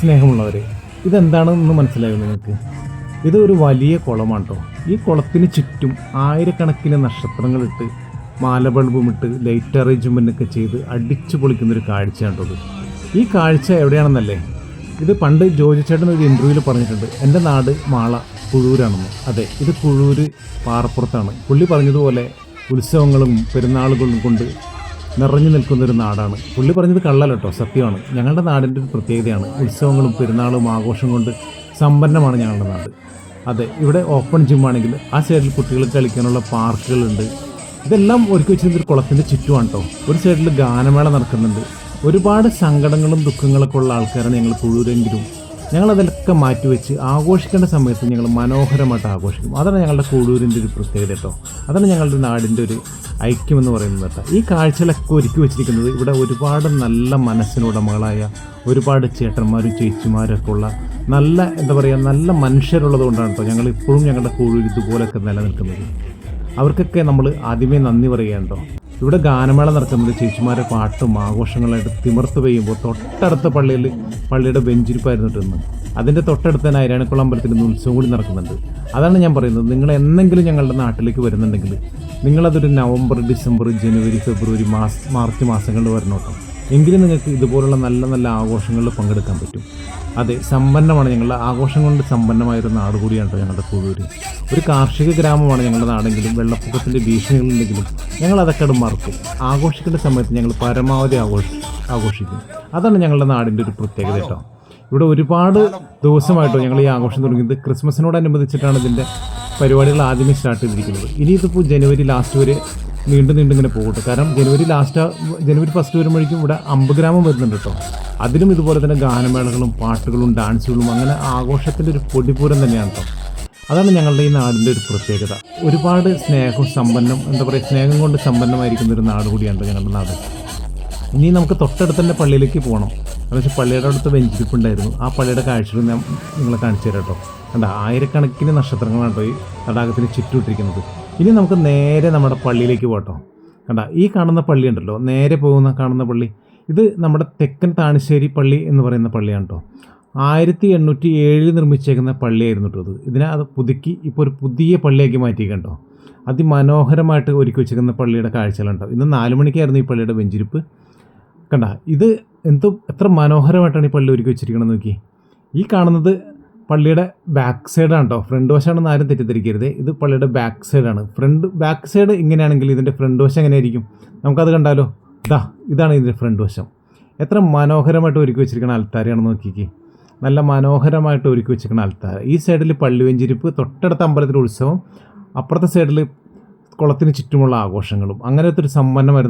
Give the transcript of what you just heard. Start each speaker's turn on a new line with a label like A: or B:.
A: സ്നേഹമുള്ളവരെ, ഇതെന്താണെന്ന് മനസ്സിലായോ നിങ്ങൾക്ക്? ഇത് ഒരു വലിയ കുളമാണ് കേട്ടോ. ഈ കുളത്തിന് ചുറ്റും ആയിരക്കണക്കിന് നക്ഷത്രങ്ങളിട്ട് മാല ബൾബുമിട്ട് ലൈറ്റ് അറേഞ്ച്മെൻ്റൊക്കെ ചെയ്ത് അടിച്ചു പൊളിക്കുന്നൊരു കാഴ്ചയാണ് കേട്ടോ ഇത്. ഈ കാഴ്ച എവിടെയാണെന്നല്ലേ? ഇത് പണ്ട് ജോജി ചേട്ടൻ ഒരു ഇൻ്റർവ്യൂവിൽ പറഞ്ഞിട്ടുണ്ട്, എൻ്റെ നാട് മാള കുഴൂരാണെന്ന്. അതെ, ഇത് കുഴൂർ പാറപ്പുറത്താണ്. പുള്ളി പറഞ്ഞതുപോലെ ഉത്സവങ്ങളും പെരുന്നാളുകളും കൊണ്ട് നിറഞ്ഞു നിൽക്കുന്നൊരു നാടാണ്. പുള്ളി പറഞ്ഞത് കള്ളല്ല കേട്ടോ, സത്യമാണ്. ഞങ്ങളുടെ നാടിൻ്റെ ഒരു പ്രത്യേകതയാണ് ഉത്സവങ്ങളും പെരുന്നാളും ആഘോഷം കൊണ്ട് സമ്പന്നമാണ് ഞങ്ങളുടെ നാട്. അതെ, ഇവിടെ ഓപ്പൺ ജിമ്മാണെങ്കിൽ ആ സൈഡിൽ കുട്ടികൾക്ക് കളിക്കാനുള്ള പാർക്കുകളുണ്ട്. ഇതെല്ലാം ഒരുക്കി വെച്ചിരുന്നൊരു കുളത്തിൻ്റെ ചുറ്റുമാണ് കേട്ടോ. ഒരു സൈഡിൽ ഗാനമേള നടക്കുന്നുണ്ട്. ഒരുപാട് സങ്കടങ്ങളും ദുഃഖങ്ങളൊക്കെ ഉള്ള ആൾക്കാരാണ് ഞങ്ങൾ കുഴൂരെങ്കിലും ഞങ്ങളതിലൊക്കെ മാറ്റിവെച്ച് ആഘോഷിക്കേണ്ട സമയത്ത് ഞങ്ങൾ മനോഹരമായിട്ട് ആഘോഷിക്കും. അതാണ് ഞങ്ങളുടെ കുഴൂരിൻ്റെ ഒരു പ്രത്യേകത കേട്ടോ. അതാണ് ഞങ്ങളുടെ നാടിൻ്റെ ഒരു ഐക്യമെന്ന് പറയുന്നത് കേട്ടോ. ഈ കാഴ്ചകളൊക്കെ ഒരുക്കി വെച്ചിരിക്കുന്നത് ഇവിടെ ഒരുപാട് നല്ല മനസ്സിനുടമകളായ ഒരുപാട് ചേട്ടന്മാരും ചേച്ചിമാരൊക്കെ ഉള്ള നല്ല നല്ല മനുഷ്യരുള്ളത് കൊണ്ടാണ് കേട്ടോ ഞങ്ങൾ ഇപ്പോഴും ഞങ്ങളുടെ കുഴൂർ ഇതുപോലൊക്കെ നിലനിൽക്കുന്നത്. അവർക്കൊക്കെ നമ്മൾ ആദ്യമേ നന്ദി പറയുകയാണ് കേട്ടോ. ഇവിടെ ഗാനമേള നടക്കുന്നത് ചേച്ചിമാരെ പാട്ടും ആഘോഷങ്ങളായിട്ട് തിമിർത്ത് പെയ്യുമ്പോൾ തൊട്ടടുത്ത പള്ളിയുടെ ബെഞ്ചിരിപ്പായിരുന്നു. അതിൻ്റെ തൊട്ടടുത്ത് തന്നെ ഐരാണിക്കുളം അമ്പലത്തിൽ നിന്ന് ഉത്സവം കൂടി നടക്കുന്നുണ്ട്. അതാണ് ഞാൻ പറയുന്നത്, നിങ്ങൾ എന്നെങ്കിലും ഞങ്ങളുടെ നാട്ടിലേക്ക് വരുന്നുണ്ടെങ്കിൽ നിങ്ങളതൊരു നവംബർ, ഡിസംബർ, ജനുവരി, ഫെബ്രുവരി, മാർച്ച് മാസങ്ങളിൽ വരണം കേട്ടോ. എങ്കിലും നിങ്ങൾക്ക് ഇതുപോലുള്ള നല്ല ആഘോഷങ്ങളിൽ പങ്കെടുക്കാൻ പറ്റും. അതെ, സമ്പന്നമാണ് ഞങ്ങളുടെ ആഘോഷം കൊണ്ട് സമ്പന്നമായൊരു നാട് കൂടിയാണ് കേട്ടോ ഞങ്ങളുടെ കുഴൂർ. ഒരു കാർഷിക ഗ്രാമമാണ് ഞങ്ങളുടെ നാടെങ്കിലും വെള്ളപ്പൊക്കത്തിൻ്റെ ഭീഷണികളുണ്ടെങ്കിലും ഞങ്ങൾ അതൊക്കെ മറക്കും. ആഘോഷിക്കേണ്ട സമയത്ത് ഞങ്ങൾ പരമാവധി ആഘോഷിക്കും. അതാണ് ഞങ്ങളുടെ നാടിൻ്റെ ഒരു പ്രത്യേകത കേട്ടോ. ഇവിടെ ഒരുപാട് ദിവസമായിട്ടോ ഞങ്ങൾ ഈ ആഘോഷം തുടങ്ങിയത്. ക്രിസ്മസിനോടനുബന്ധിച്ചിട്ടാണ് ഇതിൻ്റെ പരിപാടികൾ ആദ്യമേ സ്റ്റാർട്ട് ചെയ്തിരിക്കുന്നത്. ഇനി ഇതിപ്പോൾ ജനുവരി ലാസ്റ്റ് വരെ നീണ്ടു ഇങ്ങനെ പോകട്ടെ. കാരണം ജനുവരി ഫസ്റ്റ് വരുമ്പോഴേക്കും ഇവിടെ 50 ഗ്രാമം വരുന്നുണ്ട് കേട്ടോ. അതിലും ഇതുപോലെ തന്നെ ഗാനമേളകളും പാട്ടുകളും ഡാൻസുകളും അങ്ങനെ ആഘോഷത്തിൻ്റെ ഒരു പൊടിപൂരം തന്നെയാണ് കേട്ടോ. അതാണ് ഞങ്ങളുടെ ഈ നാടിൻ്റെ ഒരു പ്രത്യേകത. ഒരുപാട് സ്നേഹം കൊണ്ട് സമ്പന്നമായിരിക്കുന്ന ഒരു നാട് കൂടിയാണ് ഞങ്ങളുടെ നാട്. ഇനി നമുക്ക് തൊട്ടടുത്ത് തന്നെ പള്ളിയിലേക്ക് പോകണം. എന്ന് വെച്ചാൽ പള്ളിയുടെ അടുത്ത് വെഞ്ചിരിപ്പുണ്ടായിരുന്നു. ആ പള്ളിയുടെ കാഴ്ചകൾ ഞാൻ നിങ്ങളെ കാണിച്ചു തരാം കേട്ടോ. കണ്ട, ആയിരക്കണക്കിന് നക്ഷത്രങ്ങളാണ് കേട്ടോ ഈ തടാകത്തിന് ചുറ്റുമിട്ടിരിക്കുന്നത്. ഇനി നമുക്ക് നേരെ നമ്മുടെ പള്ളിയിലേക്ക് പോകട്ടോ. കണ്ട, ഈ കാണുന്ന പള്ളി ഉണ്ടല്ലോ, നേരെ കാണുന്ന പള്ളി, ഇത് നമ്മുടെ തെക്കൻ താണിശ്ശേരി പള്ളി എന്ന് പറയുന്ന പള്ളിയാണ് കേട്ടോ. 1807 നിർമ്മിച്ചേക്കുന്ന പള്ളിയായിരുന്നു കേട്ടോ ഇത്. അത് പുതുക്കി ഇപ്പോൾ ഒരു പുതിയ പള്ളിയാക്കി മാറ്റിയിട്ടുണ്ടോ. അതിമനോഹരമായിട്ട് ഒരുക്കി വെച്ചിരിക്കുന്ന പള്ളിയുടെ കാഴ്ചകളുണ്ടോ. ഇന്ന് 4 മണിക്കായിരുന്നു ഈ പള്ളിയുടെ വെഞ്ചിരിപ്പ്. കണ്ട, ഇത് എത്ര മനോഹരമായിട്ടാണ് ഈ പള്ളി ഒരുക്കി വെച്ചിരിക്കണമെന്ന് നോക്കി. ഈ കാണുന്നത് പള്ളിയുടെ ബാക്ക് സൈഡാണ് കേട്ടോ. ഫ്രണ്ട് വശമാണെന്ന് ആരും തെറ്റിദ്ധരിക്കരുത്. ഇത് പള്ളിയുടെ ബാക്ക് സൈഡാണ്. ബാക്ക് സൈഡ് ഇങ്ങനെയാണെങ്കിൽ ഇതിൻ്റെ ഫ്രണ്ട് വശം എങ്ങനെയായിരിക്കും നമുക്കത് കണ്ടാലോ. ഇതാണ് ഇതിൻ്റെ ഫ്രണ്ട് വശം. എത്ര മനോഹരമായിട്ട് ഒരുക്കി വെച്ചിരിക്കുന്ന അൽത്താരയാണെന്ന് നോക്കിക്കേ. നല്ല മനോഹരമായിട്ട് ഒരുക്കി വെച്ചിരിക്കുന്ന അൽത്താര. ഈ സൈഡിൽ പള്ളി വെഞ്ചിരിപ്പ്, തൊട്ടടുത്ത അമ്പലത്തിലെ ഉത്സവം, അപ്പുറത്തെ സൈഡിൽ കുളത്തിന് ചുറ്റുമുള്ള ആഘോഷങ്ങളും, അങ്ങനത്തെ ഒരു സമ്പന്നമായിരുന്നു